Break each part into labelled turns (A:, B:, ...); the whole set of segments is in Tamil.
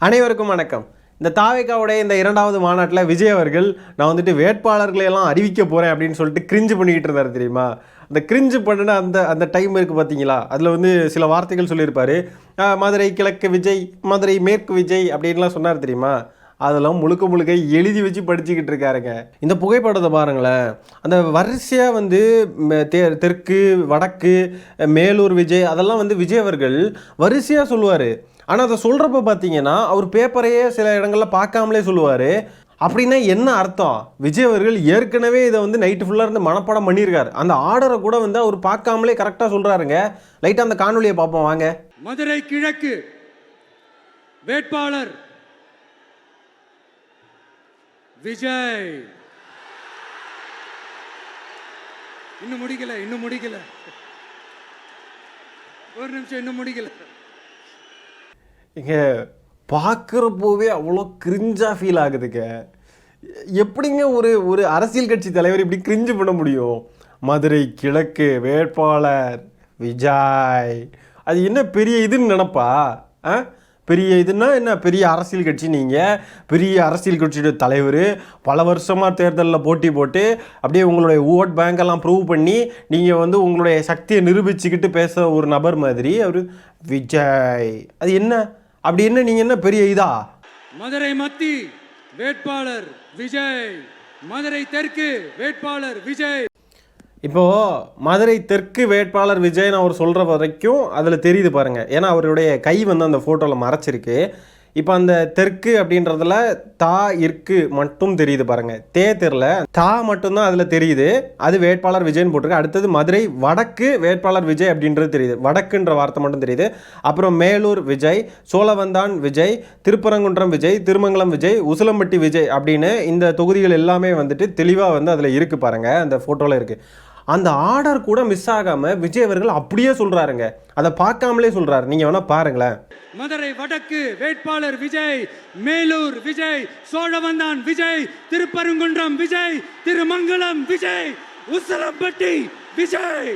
A: அனைவருக்கும் வணக்கம். இந்த தாவேகாவுடைய இந்த இரண்டாவது மாநாட்டில் விஜய் அவர்கள் நான் வந்துட்டு வேட்பாளர்களையெல்லாம் அறிவிக்க போகிறேன் அப்படின்னு சொல்லிட்டு கிரிஞ்சு பண்ணிக்கிட்டு இருந்தார் தெரியுமா? அந்த கிரிஞ்சு பண்ணின அந்த டைம் இருக்குது பார்த்தீங்களா? அதில் வந்து சில வார்த்தைகள் சொல்லியிருப்பார். மதுரை கிழக்கு விஜய், மதுரை மேற்கு விஜய் அப்படின்லாம் சொன்னார் தெரியுமா? அதெல்லாம் முழுக்க எழுதி வச்சு படிச்சுக்கிட்டு இருக்காருங்க. இந்த புகைப்படத்தை பாருங்களேன். அந்த வரிசையாக வந்து தெற்கு வடக்கு மேலூர் விஜய் அதெல்லாம் வந்து விஜய் அவர்கள் வரிசையாக சொல்லுவார். ஆனால் அதை சொல்கிறப்ப பார்த்தீங்கன்னா அவர் பேப்பரையே சில இடங்களில் பார்க்காமலே சொல்லுவார். அப்படின்னா என்ன அர்த்தம்? விஜய் அவர்கள் ஏற்கனவே இதை வந்து நைட்டு ஃபுல்லாக இருந்து மனப்பாடம் பண்ணியிருக்காரு. அந்த ஆர்டரை கூட வந்து அவர் பார்க்காமலே கரெக்டாக சொல்கிறாருங்க. லைட்டாக அந்த காணொலியை பார்ப்போம் வாங்க.
B: மதுரை கிழக்கு வேட்பாளர் விஜய். இன்னும் முடிக்கல ஒரு நிமிஷம், இன்னும் முடிக்கல.
A: இங்க பார்க்குறப்போவே அவ்வளோ கிரிஞ்சாக ஃபீல் ஆகுதுங்க. எப்படிங்க ஒரு அரசியல் கட்சி தலைவர் இப்படி கிரிஞ்சு பண்ண முடியும்? மதுரை கிழக்கு வேட்பாளர் விஜய், அது என்ன பெரிய இதுன்னு நினப்பா? பெரிய இதுன்னா என்ன? பெரிய அரசியல் கட்சி, நீங்கள் பெரிய அரசியல் கட்சியோட தலைவர், பல வருஷமாக தேர்தலில் போட்டி போட்டு அப்படியே உங்களுடைய ஓட் பேங்கெல்லாம் ப்ரூவ் பண்ணி நீங்கள் வந்து உங்களுடைய சக்தியை நிரூபிச்சுக்கிட்டு பேச ஒரு நபர் மாதிரி அவர் விஜய். அது என்ன அப்படி என்ன? நீங்கள் என்ன பெரிய இதா?
B: மதுரை மத்தி வேட்பாளர் விஜய், மதுரை தெற்கு வேட்பாளர் விஜய்.
A: இப்போது மதுரை தெற்கு வேட்பாளர் விஜய்னு அவர் சொல்கிற வரைக்கும் அதில் தெரியுது பாருங்கள். ஏன்னா அவருடைய கை வந்து அந்த ஃபோட்டோவில் மறைச்சிருக்கு. இப்போ அந்த தெற்கு அப்படின்றதுல தா இருக்கு மட்டும் தெரியுது பாருங்கள். தெரில, தா மட்டும்தான் அதில் தெரியுது. அது வேட்பாளர் விஜய்னு போட்டிருக்கு. அடுத்தது மதுரை வடக்கு வேட்பாளர் விஜய் அப்படின்றது தெரியுது. வடக்குன்ற வார்த்தை மட்டும் தெரியுது. அப்புறம் மேலூர் விஜய், சோழவந்தான் விஜய், திருப்பரங்குன்றம் விஜய், திருமங்கலம் விஜய், உசிலம்பட்டி விஜய் அப்படின்னு இந்த தொகுதிகள் எல்லாமே வந்துட்டு தெளிவாக வந்து அதில் இருக்குது பாருங்கள். அந்த ஃபோட்டோவில் இருக்குது. அந்த ஆர்டர் கூட மிஸ் ஆகாமல் விஜய் அவர்கள் அப்படியே சொல்கிறாருங்க. அதை பார்க்காமலே சொல்கிறாரு. நீங்கள் வேணால் பாருங்களேன்.
B: மதுரை வடக்கு வேட்பாளர் விஜய், மேலூர் விஜய், சோழவந்தான் விஜய், திருப்பரங்குன்றம் விஜய், திருமங்கலம் விஜய், உசிலம்பட்டி விஜய்.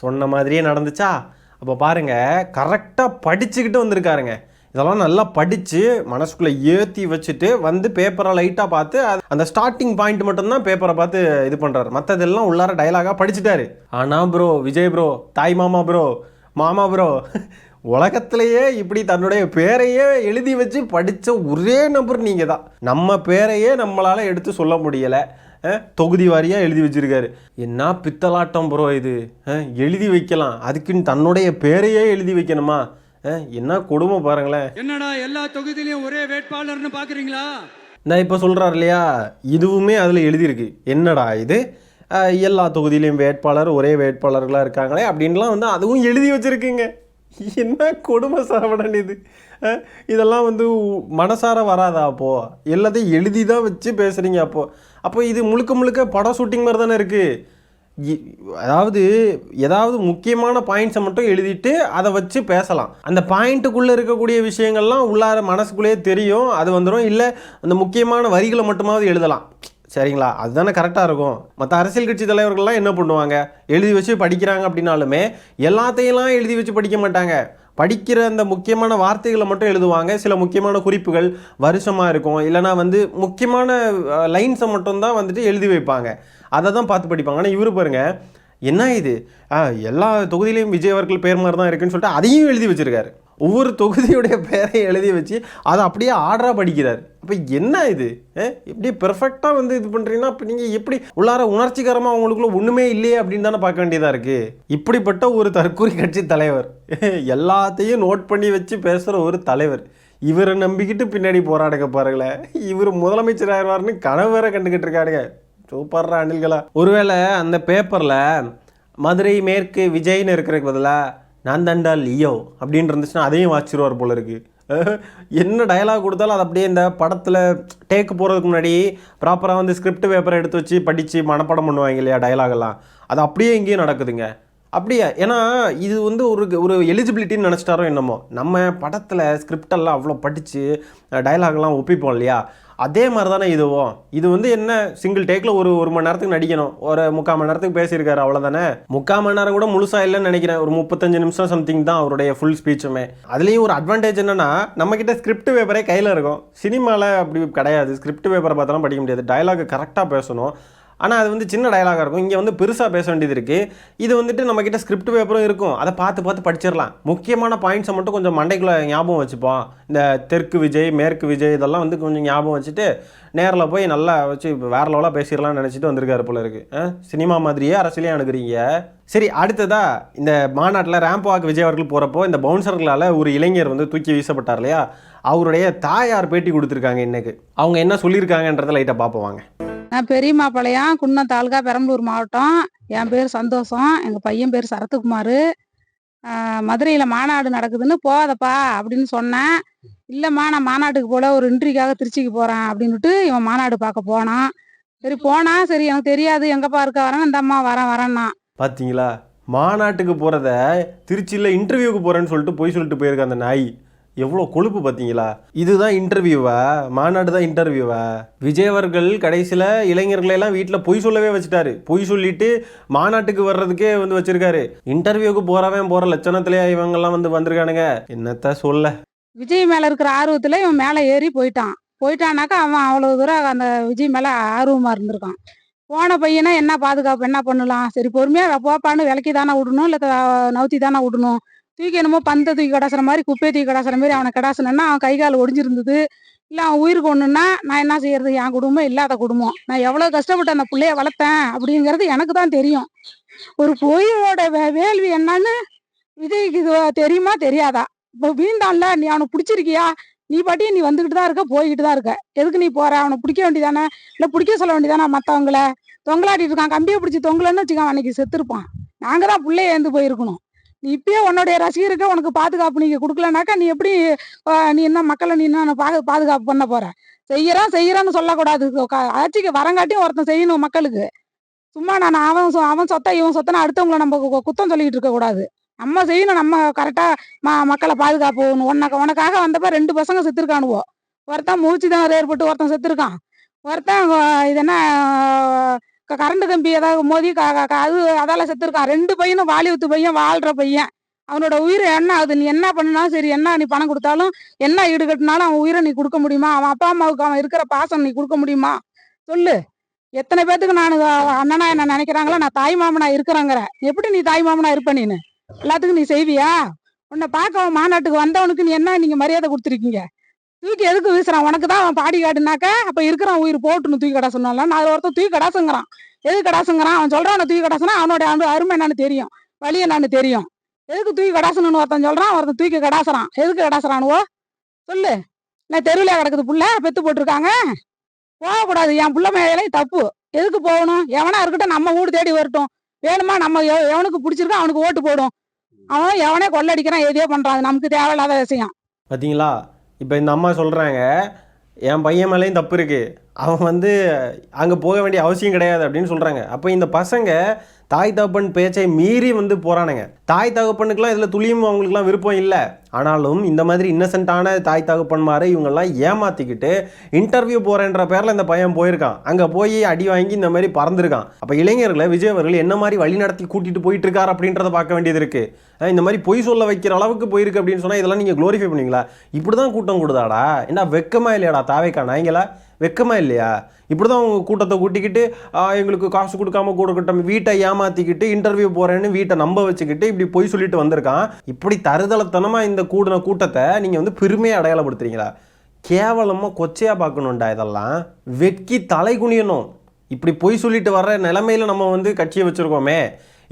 A: சொன்ன மாதிரியே நடந்துச்சா? அப்போ பாருங்கள், கரெக்டாக படிச்சுக்கிட்டு வந்திருக்காருங்க. இதெல்லாம் நல்லா படித்து மனசுக்குள்ளே ஏற்றி வச்சுட்டு வந்து பேப்பரை லைட்டாக பார்த்து அந்த ஸ்டார்டிங் பாயிண்ட் மட்டும்தான் பேப்பரை பார்த்து இது பண்ணுறாரு. மற்றதெல்லாம் உள்ளார டைலாகாக படிச்சுட்டாரு. ஆனால் ப்ரோ, விஜய் ப்ரோ, தாய் மாமா ப்ரோ, மாமா ப்ரோ, உலகத்திலேயே இப்படி தன்னுடைய பேரையே எழுதி வச்சு படித்த ஒரே நபர் நீங்கள் தான். நம்ம பேரையே நம்மளால் எடுத்து சொல்ல முடியலை. தொகுதி வாரியாக எழுதி வச்சிருக்காரு. என்ன பித்தலாட்டம் ப்ரோ இது? எழுதி வைக்கலாம், அதுக்குன்னு தன்னுடைய பேரையே எழுதி வைக்கணுமா? என்ன கொடுமை பாருங்களேன்.
B: என்னடா எல்லா தொகுதியிலையும் ஒரே வேட்பாளர்னு பார்க்குறீங்களா?
A: நான் இப்போ சொல்கிறார் இல்லையா, இதுவுமே அதில் எழுதியிருக்கு. என்னடா இது, எல்லா தொகுதியிலையும் வேட்பாளர் ஒரே வேட்பாளர்களாக இருக்காங்களே அப்படின்லாம் வந்து அதுவும் எழுதி வச்சுருக்குங்க. என்ன கொடுமை சாவடன் இது. இதெல்லாம் வந்து மனசார வராதா? அப்போது எல்லாத்தையும் எழுதி தான் வச்சு பேசுகிறீங்க. அப்போ இது முழுக்க படம் ஷூட்டிங் மாதிரி தானே இருக்குது. அதாவது ஏதாவது முக்கியமான பாயிண்ட்ஸை மட்டும் எழுதிட்டு அதை வச்சு பேசலாம். அந்த பாயிண்ட்டுக்குள்ளே இருக்கக்கூடிய விஷயங்கள்லாம் உள்ளார மனசுக்குள்ளேயே தெரியும், அது வந்துடும். இல்லை அந்த முக்கியமான வரிகளை மட்டுமாவது எழுதலாம், சரிங்களா? அதுதானே கரெக்டாக இருக்கும். மற்ற அரசியல் கட்சி தலைவர்கள்லாம் என்ன பண்ணுவாங்க? எழுதி வச்சு படிக்கிறாங்க அப்படின்னாலுமே எல்லாத்தையெல்லாம் எழுதி வச்சு படிக்க மாட்டாங்க. படிக்கிற அந்த முக்கியமான வார்த்தைகளை மட்டும் எழுதுவாங்க. சில முக்கியமான குறிப்புகள் வருஷமாக இருக்கும், இல்லைனா வந்து முக்கியமான லைன்ஸை மட்டும்தான் வந்துட்டு எழுதி வைப்பாங்க. அதை தான் பார்த்து படிப்பாங்க. ஆனால் இவர் பாருங்க, என்ன இது, எல்லா தொகுதியிலையும் விஜய் அவர்கள் பேர் மாதிரி தான் இருக்குன்னு சொல்லிட்டு அதையும் எழுதி வச்சுருக்காரு. ஒவ்வொரு தொகுதியுடைய பேரை எழுதி வச்சு அதை அப்படியே ஆர்டராக படிக்கிறார். அப்போ என்ன இது? எப்படி பெர்ஃபெக்டாக வந்து இது பண்ணுறீங்கன்னா இப்போ நீங்கள் எப்படி உள்ளார உணர்ச்சிகரமாக அவங்களுக்குள்ள ஒன்றுமே இல்லையே அப்படின்னு தானே பார்க்க வேண்டியதாக இருக்குது. இப்படிப்பட்ட ஒரு தற்கூரி கட்சி தலைவர், எல்லாத்தையும் நோட் பண்ணி வச்சு பேசுகிற ஒரு தலைவர், இவரை நம்பிக்கிட்டு பின்னாடி போராடுங்க பாருங்களேன். இவர் முதலமைச்சர் ஆயிடுவார்னு கனவு வேற கண்டுக்கிட்டு இருக்காருங்க. சூப்பர்ரா அணில்களா. ஒருவேளை அந்த பேப்பரில் மதுரை மேற்கு விஜய்னு இருக்கிறதுக்கு பதிலாக நான் தண்டா லியோ அப்படின்னு இருந்துச்சுன்னா அதையும் வாச்சிருவார் போல இருக்குது. என்ன டயலாக் கொடுத்தாலும் அது அப்படியே இந்த படத்தில் டேக்கு போகிறதுக்கு முன்னாடி ப்ராப்பராக வந்து ஸ்கிரிப்ட் பேப்பரை எடுத்து வச்சு படித்து மனப்பாடம் பண்ணுவாங்க இல்லையா டயலாகெல்லாம், அது அப்படியே இங்கேயும் நடக்குதுங்க. அப்படியே ஏன்னா இது வந்து ஒரு எலிஜிபிலிட்டின்னு நினச்சிட்டாரோ என்னமோ. நம்ம படத்தில் ஸ்கிரிப்டெல்லாம் அவ்வளோ படித்து டயலாக்லாம் ஒப்பிப்போம் இல்லையா, அதே மாதிரி தானே இதுவும். இது வந்து என்ன சிங்கிள் டேக்கில் ஒரு மணி நேரத்துக்கு நடிக்கணும், ஒரு 3/4 மணி நேரத்துக்கு பேசியிருக்காரு, அவ்வளோதானே. 3/4 மணி நேரம் கூட முழுசாக இல்லைன்னு நினைக்கிறேன், ஒரு 35 நிமிஷம் சம்திங் தான் அவருடைய ஃபுல் ஸ்பீச்சுமே. அதுலேயும் ஒரு அட்வான்டேஜ் என்னன்னா, நம்மக்கிட்ட ஸ்கிரிப்ட் பேப்பரே கையில் இருக்கும். சினிமாவில் அப்படி கிடையாது, ஸ்கிரிப்ட் பேப்பரை பார்த்தாலும் படிக்க முடியாது, டயலாக் கரெக்டாக பேசணும். ஆனால் அது வந்து சின்ன டயலாகாக இருக்கும், இங்கே வந்து பெருசாக பேச வேண்டியது இருக்குது. இது வந்துட்டு நம்மக்கிட்ட ஸ்கிரிப்ட் பேப்பரும் இருக்கும், அதை பார்த்து படிச்சிடலாம். முக்கியமான பாயிண்ட்ஸை மட்டும் கொஞ்சம் மண்டைக்குள்ளே ஞாபகம் வச்சுப்போம். இந்த தெற்கு விஜய், மேற்கு விஜய் இதெல்லாம் வந்து கொஞ்சம் ஞாபகம் வச்சுட்டு நேரில் போய் நல்லா வச்சு வேறு லெவலாக பேசிடலாம்னு நினச்சிட்டு வந்திருக்காரு போல இருக்குது. சினிமா மாதிரியே அரசியலையும் அணுகிறீங்க. சரி, அடுத்ததாக இந்த மாநாட்டில் ரேம்ப் வாக் விஜய் அவர்கள் போகிறப்போ இந்த பவுன்சர்களால் ஒரு இளைஞர் வந்து தூக்கி வீசப்பட்டார் இல்லையா, அவருடைய தாயார் பேட்டி கொடுத்துருக்காங்க இன்னைக்கு. அவங்க என்ன சொல்லியிருக்காங்கன்றதை லைட்டாக பார்ப்போம் வாங்க.
C: நான் பெரியம்மாபாளையம், குன்னம் தாலுகா, பெரம்பலூர் மாவட்டம். என் பேர் சந்தோஷம், எங்கள் பையன் பேர் சரத்குமார். மதுரையில் மாநாடு நடக்குதுன்னு போகாதப்பா அப்படின்னு சொன்னேன். இல்லைம்மா நான் மாநாட்டுக்கு போல, ஒரு இன்ட்ரிக்காக திருச்சிக்கு போகிறேன் அப்படின்னுட்டு இவன் மாநாடு பார்க்க போனான். சரி போனா, சரி எனக்கு தெரியாது எங்கப்பா இருக்க, வரேன் இந்த அம்மா வரேன்னா.
A: பார்த்தீங்களா, மாநாட்டுக்கு போகிறத திருச்சியில் இன்டர்வியூக்கு போகிறேன்னு சொல்லிட்டு போய் சொல்லிட்டு போயிருக்க அந்த நாய். எவ்வளோ கொழுப்பு பார்த்தீங்களா. இதுதான் இன்டர்வியூவா, மாநாடு தான் இன்டர்வியூவா. விஜய் அவர்கள் கடைசியில் இளைஞர்களெல்லாம் வீட்டில் பொய் சொல்லவே வச்சுட்டாரு. பொய் சொல்லிட்டு மாநாட்டுக்கு வர்றதுக்கே வந்து வச்சிருக்காரு. இன்டர்வியூக்கு போகிற லட்சணத்திலே இவங்கெல்லாம் வந்திருக்கானுங்க. என்னத்த சொல்ல.
C: விஜய் மேலே இருக்கிற ஆர்வத்தில் இவன் மேலே ஏறி போயிட்டானாக்கா அவன் அவ்வளோ தூரம் அந்த விஜய் மேலே ஆர்வமாக இருந்திருக்கான். போன பையனா என்ன பாதுகாப்பு, என்ன பண்ணலாம், சரி பொறுமையாக போப்பான்னு விளக்கி தானே விடணும், இல்லை நவுத்தி தானே விடணும். தூக்கி என்னமோ பந்தை தூக்கி கடாசுற மாதிரி, குப்பையை தூக்கி கடாசுற மாதிரி அவனை கடாசுனா அவன் கை கால் ஒடிஞ்சிருந்தது. இல்லை அவன் உயிருக்கு ஒன்றுன்னா நான் என்ன செய்யறது, என் குடும்பம் இல்லாத குடும்பம், நான் எவ்வளோ கஷ்டப்பட்டு அந்த பிள்ளைய வளர்த்தேன் அப்படிங்கிறது எனக்கு தான் தெரியும். ஒரு பொய்யோட வேள்வி என்னன்னு விஜய்க்கு இது தெரியுமா தெரியாதா? இப்போ வீண்டான்ல, நீ அவனை பிடிச்சிருக்கியா, நீ பாட்டி நீ வந்துக்கிட்டு தான் இருக்க, போய்கிட்டு தான் இருக்க, எதுக்கு நீ போற, அவனை பிடிக்க வேண்டியதானே, இல்லை பிடிக்க சொல்ல வேண்டியதானே மற்றவங்கள. தொங்கலாட்டிட்டு இருக்கான், கம்பியை பிடிச்சி தொங்கலன்னு வச்சுக்கான், அன்னைக்கு செத்துருப்பான். நாங்கள் தான் பிள்ளைய ஏந்து போயிருக்கணும். நீ இப்பயே உன்னுடைய ரசிகருக்கு உனக்கு பாதுகாப்பு நீங்க கொடுக்கலனாக்கா நீ எப்படி நீ என்ன மக்களை நீ என்ன பாதுகாப்பு பண்ண போற? செய்யறான்னு சொல்லக்கூடாது. ஆட்சிக்கு வரங்காட்டியும் ஒருத்தன் செய்யணும் மக்களுக்கு. சும்மா நான் அவன் சொத்தை இவன் சொத்தனா அடுத்தவங்களை நம்ம குத்தம் சொல்லிட்டு இருக்க கூடாது. நம்ம செய்யணும், நம்ம கரெக்டா மக்களை பாதுகாப்பு. உனக்காக வந்தப்ப 2 பசங்க செத்துருக்கானுவோ. ஒருத்தன் மூச்சு தான் ஏற்பட்டு ஒருத்தன் செத்துருக்கான். ஒருத்தன் இது என்ன கரண்ட் கம்பி ஏதாவது மோதி அது அதால செத்துருக்கான். 2 பையனும் வாலிபத்து பையன், வாழ்ற பையன். அவனோட உயிர் என்ன ஆகுது? நீ என்ன பண்ணினாலும் சரி, என்ன நீ பணம் கொடுத்தாலும், என்ன ஈடு கட்டினாலும் அவன் உயிரை நீ கொடுக்க முடியுமா? அவன் அப்பா அம்மாவுக்கு அவன் இருக்கிற பாசம் நீ கொடுக்க முடியுமா? சொல்லு. எத்தனை பேத்துக்கு நான் அண்ணனா என்ன நினைக்கிறாங்களோ, நான் தாய் மாமனா இருக்கிறேங்கிற. எப்படி நீ தாய் மாமனா இருப்ப? நீனு எல்லாத்துக்கும் நீ செய்வியா? உன்னை பார்க்க அவன் மாநாட்டுக்கு வந்தவனுக்கு நீ என்ன நீங்க மரியாதை கொடுத்துருக்கீங்க? தூக்கி எதுக்கு வீசுறான்? உனக்கு தான் அவன் பாடி காட்டுனாக்க அப்ப இருக்கிறான் உயிர் போட்டுன்னு தூக்கி கடாசனால. நான் ஒருத்தன் தூக்கி கடாசுங்கிறான். எது கடாசுங்கிறான்? அவன் சொல்றான் அவனை தூக்கி கடாசுனா அவனோட அருமை என்னன்னு தெரியும், வழி என்னன்னு தெரியும். எதுக்கு தூக்கி கடாசணும்னு ஒருத்தன் சொல்றான், ஒருத்தன் தூக்கி கடாசுறான். எதுக்கு கடாசுறானுவோ சொல்லு. இல்லை தெருவிலே கிடக்குது புள்ள, பெத்து போட்டிருக்காங்க, போகக்கூடாது. என் புள்ள மேலே தப்பு. எதுக்கு போகணும்? எவனா இருக்கட்டும், நம்ம வீடு தேடி வரட்டும். வேணுமா நம்ம எவனுக்கு பிடிச்சிருக்கோ அவனுக்கு ஓட்டு போடும். அவன் எவனே கொள்ளடிக்கிறான், எதையோ பண்றான், அது நமக்கு தேவையில்லாத விஷயம்.
A: பார்த்தீங்களா, இப்போ இந்த அம்மா சொல்கிறாங்க என் பையன் மேலேயும் தப்பு இருக்குது, அவன் அங்கே போக வேண்டிய அவசியம் கிடையாது அப்படின்னு சொல்கிறாங்க. அப்போ இந்த பசங்க தாய் தகப்பன் பேச்சை மீறி போகிறானுங்க. தாய் தகப்பனுக்கெலாம் இதில் துளியும் அவங்களுக்குலாம் விருப்பம் இல்லை. ஆனாலும் இந்த மாதிரி இன்னசென்ட்டான தாய் தகப்பன்மாரை இவங்கெல்லாம் ஏமாற்றிக்கிட்டு இன்டர்வியூ போகிறேன்ற பேரில் இந்த பையன் போயிருக்கான். அங்கே போய் அடி வாங்கி இந்த மாதிரி பறந்துருக்கான். அப்போ இளைஞர்களை விஜய் அவர்கள் என்ன மாதிரி வழி நடத்தி கூட்டிகிட்டு போயிட்டு இருக்கார் அப்படின்றத பார்க்க வேண்டியது இருக்குது. இந்த மாதிரி பொய் சொல்ல வைக்கிற அளவுக்கு போயிருக்கு அப்படின்னு சொன்னால் இதெல்லாம் நீங்கள் க்ளோரிஃபை பண்ணுவீங்களா? இப்படி தான் கூட்டம் கொடுதாடா? என்ன வெக்கமா இல்லையாடா தாவேக்கா நாய்ங்களா? வெக்கமா இல்லையா? இப்படி தான் அவங்க கூட்டத்தை கூட்டிக்கிட்டு எங்களுக்கு காசு கொடுக்காம கூடக்கிட்ட வீட்டை ஏமாற்றிக்கிட்டு இன்டர்வியூ போகிறேன்னு வீட்டை நம்ப வச்சுக்கிட்டு இப்படி பொய் சொல்லிட்டு வந்திருக்கான். இப்படி தருதலத்தனமாக இந்த கூட்டத்தை நீங்கள் பெருமையாக அடையாளப்படுத்துறீங்களா? கேவலமாக கொச்சையாக பார்க்கணுண்டா. இதெல்லாம் வெட்கி தலை குனியணும். இப்படி பொய் சொல்லிட்டு வர்ற நிலைமையில் நம்ம கட்சியை வச்சுருக்கோமே,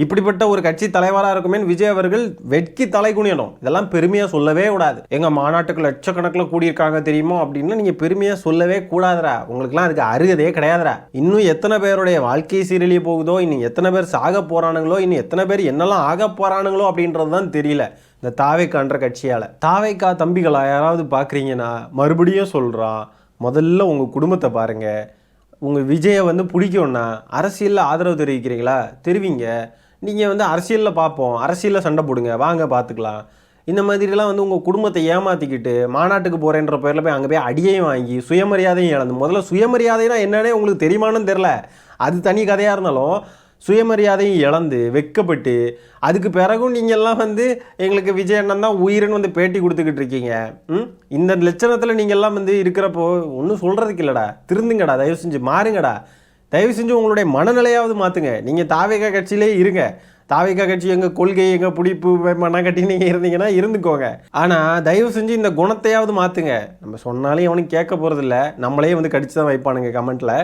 A: இப்படிப்பட்ட ஒரு கட்சி தலைவராக இருக்குமே விஜய் அவர்கள் வெட்கி தலை குனியணும். இதெல்லாம் பெருமையாக சொல்லவே கூடாது. எங்கள் மாநாட்டுக்கு லட்சக்கணக்கில் கூடியிருக்காங்க தெரியுமோ அப்படின்னு நீங்கள் பெருமையாக சொல்லவே கூடாதுரா. உங்களுக்குலாம் அதுக்கு அருகதே கிடையாதுரா. இன்னும் எத்தனை பேருடைய வாழ்க்கை சீரழிய போகுதோ, இன்னும் எத்தனை பேர் சாக போகிறானுங்களோ, இன்னும் எத்தனை பேர் என்னெல்லாம் ஆக போகிறானுங்களோ அப்படின்றது தான் தெரியல இந்த தாவேக்கான்ற கட்சியால். தாவேக்கா தம்பிகளா யாராவது பார்க்குறீங்கன்னா மறுபடியும் சொல்கிறான், முதல்ல உங்கள் குடும்பத்தை பாருங்கள். உங்கள் விஜயை பிடிக்கும்னா அரசியலில் ஆதரவு தெரிவிக்கிறீங்களா? தெரிவிங்க. நீங்கள் அரசியலில் பார்ப்போம், அரசியலில் சண்டை போடுங்க, வாங்க பார்த்துக்கலாம். இந்த மாதிரிலாம் வந்து உங்கள் குடும்பத்தை ஏமாற்றிக்கிட்டு மாநாட்டுக்கு போகிறேன்ற பேரில் போய் அங்கே போய் அடியையும் வாங்கி சுயமரியாதையும் இழந்து, முதல்ல சுயமரியாதைனா என்னன்னே உங்களுக்கு தெரியுமான்னு தெரில, அது தனி கதையாக இருந்தாலும் சுயமரியாதையும் இழந்து வெட்கப்பட்டு அதுக்கு பிறகும் நீங்கள்லாம் வந்து எங்களுக்கு விஜய் அண்ணன் தான் உயிர்னு வந்து பேட்டி கொடுத்துக்கிட்டு இருக்கீங்க. இந்த லட்சணத்தில் நீங்கள்லாம் வந்து இருக்கிறப்போ ஒன்றும் சொல்கிறதுக்கு இல்லைடா. திருந்துங்கடா, தயவு செஞ்சு மாறுங்கடா, தயவு செஞ்சு உங்களுடைய மனநிலையாவது மாற்றுங்க. நீங்கள் தாவேகா கட்சியிலே இருங்க, தாவேகா கட்சி எங்கள் கொள்கை எங்கள் பிடிப்பு மனக்கட்டி நீங்கள் இருந்தீங்கன்னா இருந்துக்கோங்க. ஆனால் தயவு செஞ்சு இந்த குணத்தையாவது மாற்றுங்க. நம்ம சொன்னாலும் எவனும் கேட்க போகிறதில்ல, நம்மளே வந்து கடிச்சு தான் வைப்பானுங்க கமெண்ட்டில்.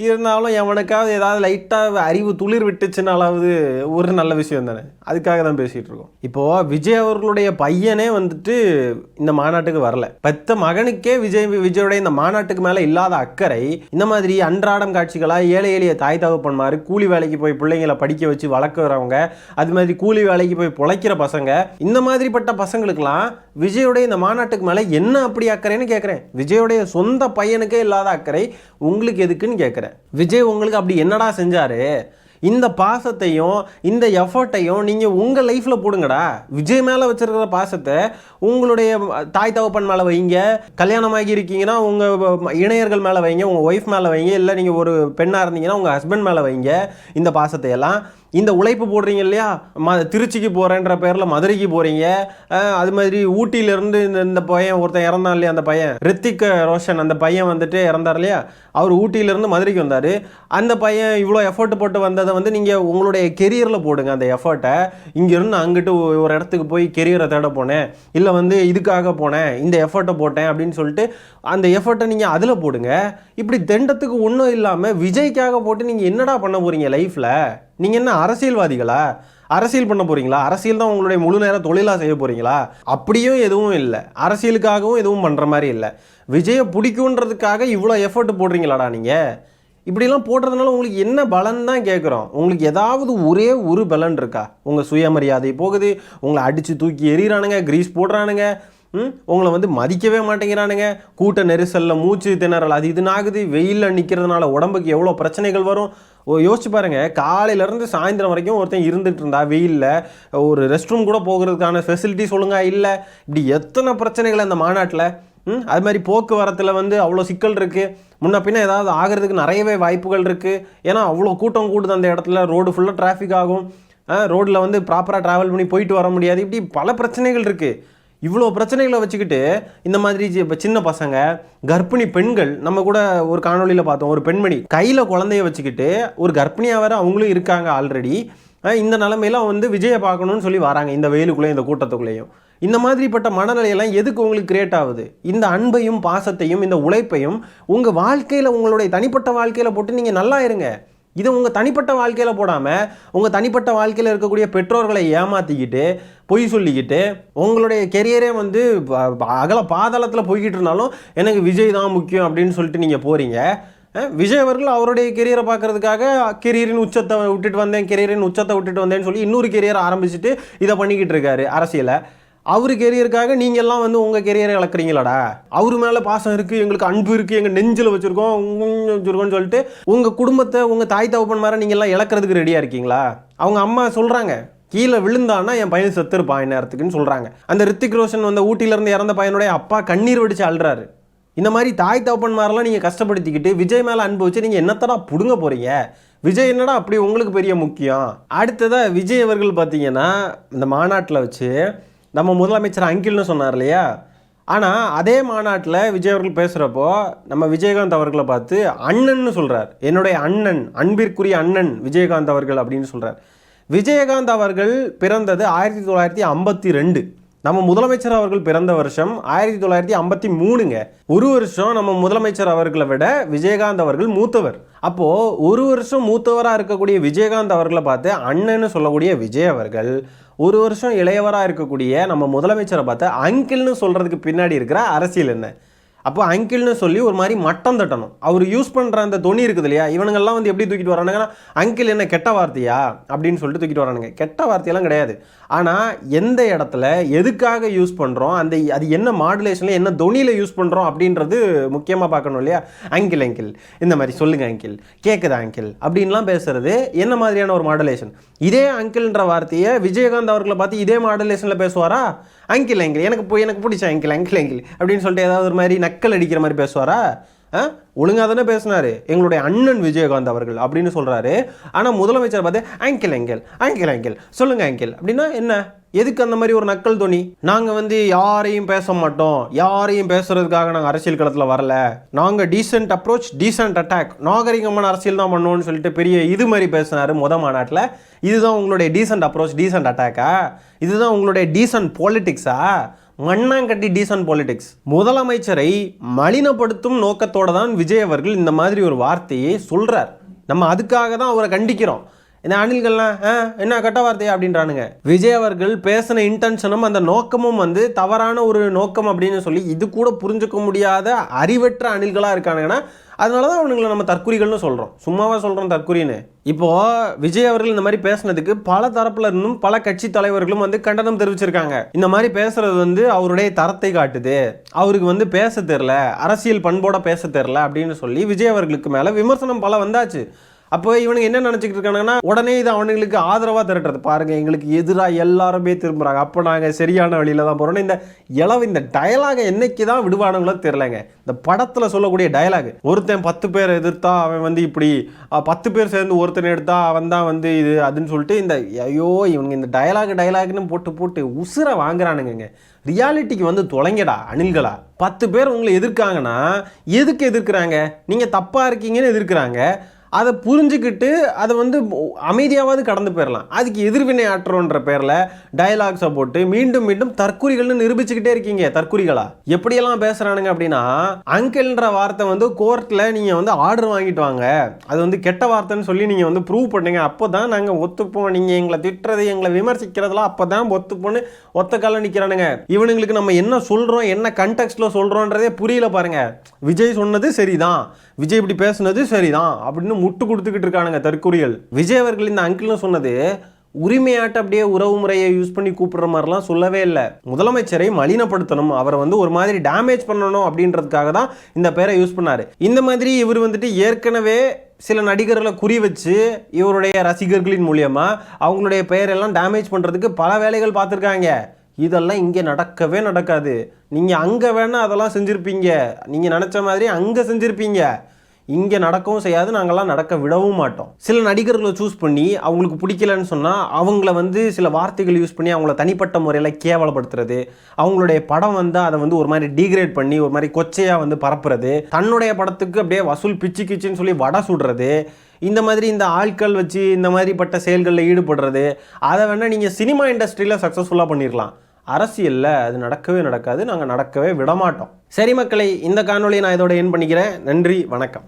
A: இருந்தாலும் எவனுக்காவது ஏதாவது லைட்டாக அறிவு துளிர் விட்டுச்சுனாலாவது ஒரு நல்ல விஷயம் தானே, அதுக்காக தான் பேசிகிட்டு இருக்கோம். இப்போது விஜய் அவர்களுடைய பையனே வந்துட்டு இந்த மாநாட்டுக்கு வரல. பெத்த மகனுக்கே விஜயோடைய இந்த மாநாட்டுக்கு மேலே இல்லாத அக்கறை, இந்த மாதிரி அன்றாடம் காட்சிகளாக ஏழை எளிய தாய் தகப்பன்மார், கூலி வேலைக்கு போய் பிள்ளைங்களை படிக்க வச்சு வளர்க்குறவங்க, அது மாதிரி கூலி வேலைக்கு போய் பிழைக்கிற பசங்க, இந்த மாதிரிப்பட்ட பசங்களுக்கெல்லாம் விஜயோடைய இந்த மாநாட்டுக்கு மேலே என்ன அப்படி அக்கறைன்னு கேட்குறேன். விஜயோடைய சொந்த பையனுக்கே இல்லாத அக்கறை உங்களுக்கு எதுக்குன்னு கேட்குறேன். விஜய் உங்களுக்கு அப்படி என்னடா செஞ்சாரு? இந்த பாசத்தையும் இந்த எஃபர்ட்டையும் நீங்கள் உங்கள் லைஃப்பில் போடுங்கடா. விஜய் மேலே வச்சுருக்கிற பாசத்தை உங்களுடைய தாய் தகப்பன் மேலே வைங்க. கல்யாணமாகி இருக்கீங்கன்னா உங்கள் இணையர்கள் மேலே வைங்க, உங்கள் ஒய்ஃப் மேலே வைங்க, இல்லை நீங்கள் ஒரு பெண்ணாக இருந்தீங்கன்னா உங்கள் ஹஸ்பண்ட் மேலே வைங்க. இந்த பாசத்தை எல்லாம் இந்த உழைப்பு போடுறீங்க இல்லையா, திருச்சிக்கு போகிறேன்ற பேரில் மதுரைக்கு போகிறீங்க. அது மாதிரி ஊட்டியிலேருந்து இந்த பையன் ஒருத்தன் இறந்தான் இல்லையா, அந்த பையன் ரித்திக் ரோஷன், அந்த பையன் வந்துட்டு இறந்தார் இல்லையா, அவர் ஊட்டியிலேருந்து மதுரைக்கு வந்தார். அந்த பையன் இவ்வளோ எஃபர்ட் போட்டு வந்ததை வந்து நீங்கள் உங்களுடைய கெரியரில் போடுங்க. அந்த எஃபர்ட்டை இங்கேருந்து அங்கிட்டு ஒரு இடத்துக்கு போய் கெரியரை தேட போனேன், இல்லை வந்து இதுக்காக போனேன், இந்த எஃபர்ட்டை போட்டேன் அப்படின்னு சொல்லிட்டு அந்த எஃபர்ட்டை நீங்கள் அதில் போடுங்க. இப்படி தெண்டத்துக்கு ஒன்றும் இல்லாமல் விஜய்க்காக போட்டு நீங்கள் என்னடா பண்ண போகிறீங்க லைஃப்பில்? நீங்கள் என்ன அரசியல்வாதிகளா? அரசியல் பண்ண போகிறீங்களா? அரசியல் தான் உங்களுடைய முழு நேரம் தொழிலாக செய்ய போகிறீங்களா? அப்படியும் எதுவும் இல்லை, அரசியலுக்காகவும் எதுவும் பண்ணுற மாதிரி இல்லை. விஜயை பிடிக்குன்றதுக்காக இவ்வளோ எஃபர்ட் போடுறீங்களாடா நீங்கள்? இப்படிலாம் போடுறதுனால உங்களுக்கு என்ன பலன் தான் கேட்குறோம். உங்களுக்கு ஏதாவது ஒரே ஒரு பலன் இருக்கா? உங்கள் சுயமரியாதை போகுது, உங்களை அடித்து தூக்கி எறிகிறானுங்க, கிரீஸ் போடுறானுங்க, உங்களை வந்து மதிக்கவே மாட்டேங்கிறானுங்க, கூட்ட நெரிசலில் மூச்சு திணறல் அது இதுன்னு ஆகுது, வெயிலில் நிற்கிறதுனால உடம்புக்கு எவ்வளோ பிரச்சனைகள் வரும். யோசிச்சு பாருங்கள், காலையிலேருந்து சாயந்தரம் வரைக்கும் ஒருத்தன் இருந்துகிட்டு இருந்தா வெயிலில், ஒரு ரெஸ்ட் ரூம் கூட போகிறதுக்கான ஃபெசிலிட்டிஸ் ஒழுங்காக இல்லை. இப்படி எத்தனை பிரச்சனைகள் அந்த மாநாட்டில். அது மாதிரி போக்குவரத்தில் வந்து அவ்வளோ சிக்கல் இருக்குது. முன்ன பின்ன ஏதாவது ஆகிறதுக்கு நிறையவே வாய்ப்புகள் இருக்குது. ஏன்னா அவ்வளோ கூட்டம் கூடுது அந்த இடத்துல, ரோடு ஃபுல்லாக டிராஃபிக் ஆகும், ரோட்டில் வந்து ப்ராப்பராக ட்ராவல் பண்ணி போயிட்டு வர முடியாது. இப்படி பல பிரச்சனைகள் இருக்குது. இவ்வளோ பிரச்சனைகளை வச்சுக்கிட்டு இந்த மாதிரி இப்போ சின்ன பசங்க, கர்ப்பிணி பெண்கள், நம்ம கூட ஒரு காணொலியில் பார்த்தோம், ஒரு பெண்மணி கையில் குழந்தைய வச்சுக்கிட்டு ஒரு கர்ப்பிணியாக வேறு அவங்களும் இருக்காங்க ஆல்ரெடி. இந்த நிலமையெல்லாம் வந்து விஜயை பார்க்கணுன்னு சொல்லி வராங்க இந்த வெயிலுக்குள்ளேயும் இந்த கூட்டத்துக்குள்ளேயும். இந்த மாதிரிப்பட்ட மனநிலையெல்லாம் எதுக்கு உங்களுக்கு கிரியேட் ஆகுது? இந்த அன்பையும் பாசத்தையும் இந்த உழைப்பையும் உங்கள் வாழ்க்கையில், உங்களுடைய தனிப்பட்ட வாழ்க்கையில் போட்டு நீங்கள் நல்லா இருங்க. இதை உங்கள் தனிப்பட்ட வாழ்க்கையில் போடாமல் உங்கள் தனிப்பட்ட வாழ்க்கையில் இருக்கக்கூடிய பெற்றோர்களை ஏமாற்றிக்கிட்டு பொய் சொல்லிக்கிட்டு உங்களுடைய கெரியரே வந்து அகல பாதாளத்தில் போய்கிட்டு இருந்தாலும் எனக்கு விஜய் தான் முக்கியம் அப்படின்னு சொல்லிட்டு நீங்கள் போகிறீங்க. விஜய் அவர்கள் அவருடைய கெரியரை பார்க்கறதுக்காக கெரியரின் உச்சத்தை விட்டுட்டு வந்தேன்னு சொல்லி இன்னொரு கெரியர் ஆரம்பிச்சுட்டு இதை பண்ணிக்கிட்டு இருக்காரு அரசியலை. அவர் கெரியருக்காக நீங்கள்லாம் வந்து உங்கள் கெரியரை இழக்கிறீங்களாடா? அவர் மேலே பாசம் இருக்குது, எங்களுக்கு அன்பு இருக்குது, எங்கள் நெஞ்சில் வச்சுருக்கோம்னு சொல்லிட்டு உங்கள் குடும்பத்தை, உங்கள் தாய் தகப்பன் மாதிரி நீங்கள்லாம் இழக்கிறதுக்கு ரெடியாக இருக்கீங்களா? அவங்க அம்மா சொல்கிறாங்க, கீழே விழுந்தான்னா என் பையன் செத்துருப்பான் இந்நேரத்துக்குன்னு சொல்கிறாங்க. அந்த ரித்திக் ரோஷன் வந்து ஊட்டியிலேருந்து இறந்த பையனுடைய அப்பா கண்ணீர் வடித்து அழுறாரு. இந்த மாதிரி தாய் தகப்பன் மாதிரிலாம் நீங்கள் கஷ்டப்படுத்திக்கிட்டு விஜய் மேலே அன்பு வச்சு நீங்கள் என்னத்தடா பிடுங்க போகிறீங்க? விஜய் என்னடா அப்படி உங்களுக்கு பெரிய முக்கியம்? அடுத்ததாக விஜய் அவர்கள் பார்த்தீங்கன்னா இந்த மாநாட்டில் வச்சு நம்ம முதலமைச்சர் அங்கிள்னு சொன்னார் இல்லையா, ஆனால் அதே மாநாட்டில் விஜய் அவர்கள் பேசுகிறப்போ நம்ம விஜயகாந்த் அவர்களை பார்த்து அண்ணன்னு சொல்கிறார். என்னுடைய அண்ணன், அன்பிற்குரிய அண்ணன் விஜயகாந்த் அவர்கள் அப்படின்னு சொல்கிறார். விஜயகாந்த் அவர்கள் பிறந்தது 1952. நம்ம முதலமைச்சர் அவர்கள் பிறந்த வருஷம் 1953ங்க. ஒரு வருஷம் நம்ம முதலமைச்சர் அவர்களை விட விஜயகாந்த் அவர்கள் மூத்தவர். அப்போது ஒரு வருஷம் மூத்தவராக இருக்கக்கூடிய விஜயகாந்த் அவர்களை பார்த்து அண்ணன்னு சொல்லக்கூடிய விஜய் அவர்கள் ஒரு வருஷம் இளையவராக இருக்கக்கூடிய நம்ம முதலமைச்சரை பார்த்து அங்கிள்னு சொல்கிறதுக்கு பின்னாடி இருக்கிற அரசியல் என்ன? அப்போ அங்கிள்னு சொல்லி ஒரு மாதிரி மட்டம் தட்டணும். அவர் யூஸ் பண்ணுற அந்த தொனி இருக்குது இல்லையா, இவனுங்கெல்லாம் வந்து எப்படி தூக்கிட்டு வரானுங்கன்னா அங்கிள் என்ன கெட்ட வார்த்தையா அப்படின்னு சொல்லிட்டு தூக்கிட்டு வரானுங்க. கெட்ட வார்த்தையெல்லாம் கிடையாது. ஆனால் எந்த இடத்துல எதுக்காக யூஸ் பண்ணுறோம், அது என்ன மாடுலேஷனில் என்ன தொனியில் யூஸ் பண்ணுறோம் அப்படின்றது முக்கியமாக பார்க்கணும் இல்லையா. அங்கிள் இந்த மாதிரி சொல்லுங்கள் அங்கிள், கேட்குதா அங்கிள் அப்படின்லாம் பேசுகிறது என்ன மாதிரியான ஒரு மாடுலேஷன்? இதே அங்கிள்ன்ற வார்த்தையை விஜயகாந்த் அவர்களை பார்த்து இதே மாடுலேஷனில் பேசுவாரா? அங்கிள் எனக்கு பிடிச்ச அங்கிள் அப்படின்னு சொல்லிட்டு ஏதாவது ஒரு மாதிரி நக்கல் அடிக்கிற மாதிரி பேசுவாரா? ஒழுங்காக தானே பேசினாரு எங்களுடைய அண்ணன் விஜயகாந்த் அவர்கள் அப்படின்னு சொல்கிறாரு. ஆனால் முதலமைச்சர் பார்த்து அங்கிள் சொல்லுங்க அங்கிள் அப்படின்னா என்ன? எதுக்கு அந்த மாதிரி ஒரு நக்கல் துணி? நாங்கள் வந்து யாரையும் பேச மாட்டோம், யாரையும் பேசுறதுக்காக நாங்கள் அரசியல் களத்தில் வரல, நாங்கள் டீசென்ட் அப்ரோச் டீசென்ட் அட்டாக், நாகரிகமான அரசியல் தான் பண்ணுவோம்னு சொல்லிட்டு பெரிய இது மாதிரி பேசினாரு மாநாட்டில். இதுதான் உங்களுடைய டீசென்ட் அப்ரோச் டீசென்ட் அட்டாக்கா? இதுதான் உங்களுடைய டீசென்ட் பாலிடிக்ஸா? மண்ணாங்கட்டி டீசன்ட் பாலிடிக்ஸ். முதலமைச்சரை மலினப்படுத்தும் நோக்கத்தோட தான் விஜய் அவர்கள் இந்த மாதிரி ஒரு வார்த்தையை சொல்றார். நம்ம அதுக்காக தான் அவரை கண்டிக்கிறோம். இந்த அணில்கள்லாம் என்ன கட்ட வார்த்தையா அப்படின்றானுங்க. விஜய் அவர்கள் பேசின இன்டென்ஷனும் அந்த நோக்கமும் வந்து தவறான ஒரு நோக்கம் அப்படின்னு சொல்லி இது கூட புரிஞ்சுக்க முடியாத அறிவற்ற அணில்களாக இருக்கானுங்கன்னா அதனால தான் அவனுங்களை நம்ம தற்குறிகள்னு சொல்கிறோம். சும்மாவா சொல்கிறோம் தற்குறின்னு? இப்போது விஜய் அவர்கள் இந்த மாதிரி பேசுனதுக்கு பல தரப்புல இருந்தும் பல கட்சி தலைவர்களும் வந்து கண்டனம் தெரிவிச்சிருக்காங்க. இந்த மாதிரி பேசுறது வந்து அவருடைய தரத்தை காட்டுது, அவருக்கு வந்து பேச தெரில, அரசியல் பண்போட பேச தெரில அப்படின்னு சொல்லி விஜய் அவர்களுக்கு மேலே விமர்சனம் பல வந்தாச்சு. அப்போ இவனுக்கு என்ன நினச்சிக்கிட்டு இருக்காங்கன்னா உடனே இது அவனுங்களுக்கு ஆதரவாக திரட்டுறது. பாருங்கள், எங்களுக்கு எதிராக எல்லாருமே திரும்புகிறாங்க, அப்போ நாங்கள் சரியான வழியில் தான் போகிறோன்னு இந்த டயலாகை என்னைக்கு தான் விடுவானுங்களோ தெரிலங்க. இந்த படத்தில் சொல்லக்கூடிய டயலாக், ஒருத்தன் 10 பேர் எதிர்த்தா அவன் வந்து இப்படி, 10 பேர் சேர்ந்து ஒருத்தன் எடுத்தா அவன் தான் வந்து இது அதுன்னு சொல்லிட்டு இவனுங்க இந்த டயலாக்னு போட்டு உசுரை வாங்குறானுங்க. ரியாலிட்டிக்கு வந்து தொலைங்கடா அணில்களா. 10 பேர் உங்களை எதிர்க்காங்கன்னா எதுக்கு எதிர்க்கிறாங்க? நீங்கள் தப்பாக இருக்கீங்கன்னு எதிர்க்கிறாங்க. அதை புரிஞ்சுக்கிட்டு அதை வந்து அமைதியாவது கடந்து போயிடலாம். அதுக்கு எதிர்வினை ஆற்றுறோன்ற பேரில் டயலாக்ஸை போட்டு மீண்டும் மீண்டும் தற்குறிகள்னு நிரூபிச்சுக்கிட்டே இருக்கீங்க. தற்குறிகளா எப்படியெல்லாம் பேசுகிறானுங்க அப்படின்னா, அங்கிள்ன்ற வார்த்தை வந்து கோர்ட்டில் நீங்கள் வந்து ஆர்டர் வாங்கிட்டு வாங்க, அது வந்து கெட்ட வார்த்தைன்னு சொல்லி நீங்கள் வந்து ப்ரூவ் பண்ணுங்க, அப்போ தான் நாங்கள் ஒத்துப்போம், நீங்கள் எங்களை திட்டுறது எங்களை விமர்சிக்கிறதுலாம் அப்போ தான் ஒத்துப்போன்னு ஒத்த கால நிற்கிறானுங்க. இவனுங்களுக்கு நம்ம என்ன சொல்கிறோம், என்ன கண்டெக்ஸ்டில் சொல்கிறோன்றதே புரியல. பாருங்க, விஜய் சொன்னது சரிதான், விஜய் இப்படி பேசுனது சரிதான் அப்படின்னு முட்டு கொடுத்துக்கிட்டு இருக்கானுங்க தற்குறிகள். விஜய் அவர்கள் இந்த அங்கிள்னு சொன்னது உரிமையாட்ட அப்படியே உறவு முறையை யூஸ் பண்ணி கூப்பிடுற மாதிரிலாம் சொல்லவே இல்லை. முதலமைச்சரை மலினப்படுத்தணும், அவரை வந்து ஒரு மாதிரி டேமேஜ் பண்ணணும் அப்படின்றதுக்காக தான் இந்த பேரை யூஸ் பண்ணாரு. இந்த மாதிரி இவர் வந்துட்டு ஏற்கனவே சில நடிகர்களை குறி வச்சு இவருடைய ரசிகர்களின் மூலியமா அவங்களுடைய பெயரெல்லாம் டேமேஜ் பண்ணுறதுக்கு பல வேலைகள் பார்த்துருக்காங்க. இதெல்லாம் இங்கே நடக்கவே நடக்காது. நீங்கள் அங்கே வேணால் அதெல்லாம் செஞ்சுருப்பீங்க, நீங்கள் நினச்ச மாதிரி அங்கே செஞ்சுருப்பீங்க, இங்கே நடக்கவும் செய்யாது, நாங்கள்லாம் நடக்க விடவும் மாட்டோம். சில நடிகர்களை சூஸ் பண்ணி அவங்களுக்கு பிடிக்கலன்னு சொன்னால் அவங்கள வந்து சில வார்த்தைகள் யூஸ் பண்ணி அவங்கள தனிப்பட்ட முறையில் கேவலப்படுத்துறது, அவங்களுடைய படம் வந்து அதை வந்து ஒரு மாதிரி டீக்ரேட் பண்ணி ஒரு மாதிரி கொச்சையாக வந்து பரப்புறது, தன்னுடைய படத்துக்கு அப்படியே வசூல் பிச்சு கிச்சுன்னு சொல்லி வடை சுடுறது, இந்த மாதிரி இந்த ஆட்கள் வச்சு இந்த மாதிரிப்பட்ட செயல்களில் ஈடுபடுறது, அதை வேணால் நீங்கள் சினிமா இண்டஸ்ட்ரியில் சக்ஸஸ்ஃபுல்லாக பண்ணிடலாம். அரசியலில் அது நடக்கவே நடக்காது, நாங்கள் நடக்கவே விடமாட்டோம். சரி மக்களை, இந்த காணொலியை நான் இதோட என் பண்ணிக்கிறேன். நன்றி, வணக்கம்.